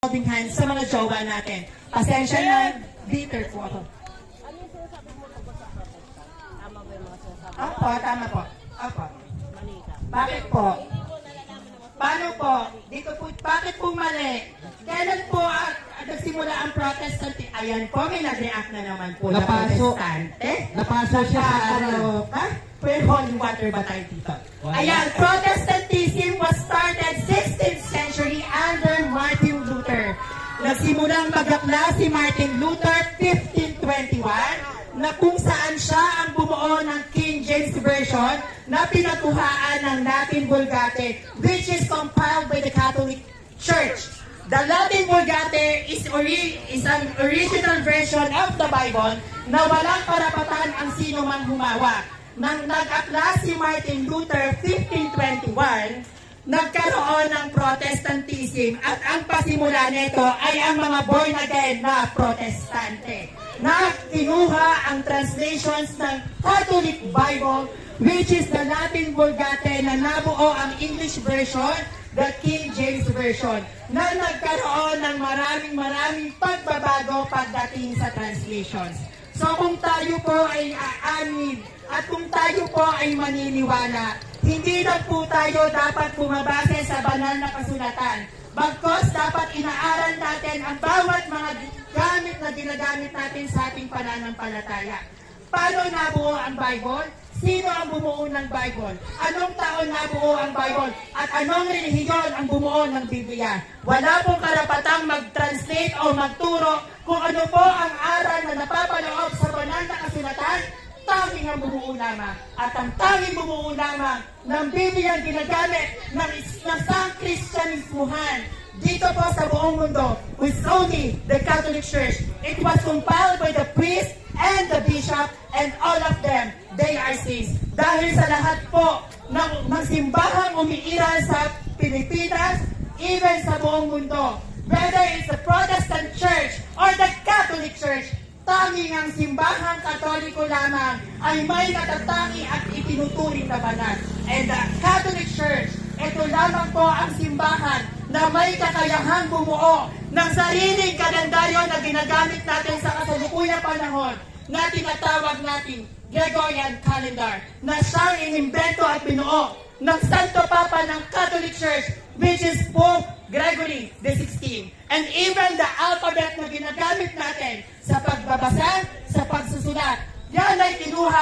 holding hands sa mga jowa natin. Pasensya na, bitter po ako. Ano yung sinasabi mo tungkol sa protesta? Tama ba yung mga sinasabi mo? Opo, tama po. Opo. Mali ka. Bakit po? Paano po? Dito po, bakit po mali? Kailan po nagsimula ang protest? Ayan po, may nag-react na naman po na Napaso. protestante. Napaso siya sa ano. Ha? Pwede holy water ba tayo dito? Ayan, Protestantism was started 16th century under Martin Luther. Nagsimulang magakla si Martin Luther 1521 na kung saan siya ang bumuo ng King James Version na pinatuhaan ng Latin Vulgate, which is compiled by the Catholic Church. The Latin Vulgate is an original version of the Bible na walang karapatan ang sino mang humawa. Nang nag-akla si Martin Luther 1521, nagkaroon ng Protestantism at ang pasimula nito ay ang mga born again na Protestante na kinuha ang translations ng Catholic Bible, which is the Latin Vulgate na nabuo ang English version, the King James Version, na nagkaroon ng maraming pagbabago pagdating sa translations. So kung tayo po ay aanib at kung tayo po ay maniniwala, hindi lang po tayo dapat bumabase sa banal na kasulatan. Bagkos dapat inaaral natin ang bawat mga gamit na ginagamit natin sa ating pananampalataya. Paano nabuo ang Bible? Sino ang bumuo ng Bible? Anong taon nabuo ang Bible? At anong relihiyon ang bumuo ng Biblia? Wala pong karapatang mag-translate o magturo kung ano po ang aral na napapaloob sa banal na kasulatan. Tanging ang bumuo lamang. At ang tanging bumuo lamang ng Biblia ang ginagamit ng isang Kristyanismuhan dito po sa buong mundo with only the Catholic Church. It was compiled by the priest and the bishop and all of them, they are saints. Dahil sa lahat po ng simbahang umiiral sa Pilipinas, even sa buong mundo, whether it's the Protestant Church or the Catholic Church, tanging ang simbahang Katoliko lamang ay may natatangi at itinuturing na banal. And the Catholic Church, ito lamang po ang simbahan na may kakayahang bumuo ng sariling kalendaryo na ginagamit natin sa kasalukuyang panahon na tinatawag nating Gregorian calendar na siyang inimbento at binuo ng Santo Papa ng Catholic Church, which is Pope Gregory XVI. And even the alphabet na ginagamit natin sa pagbabasa, sa pagsusulat, yan ay kinuha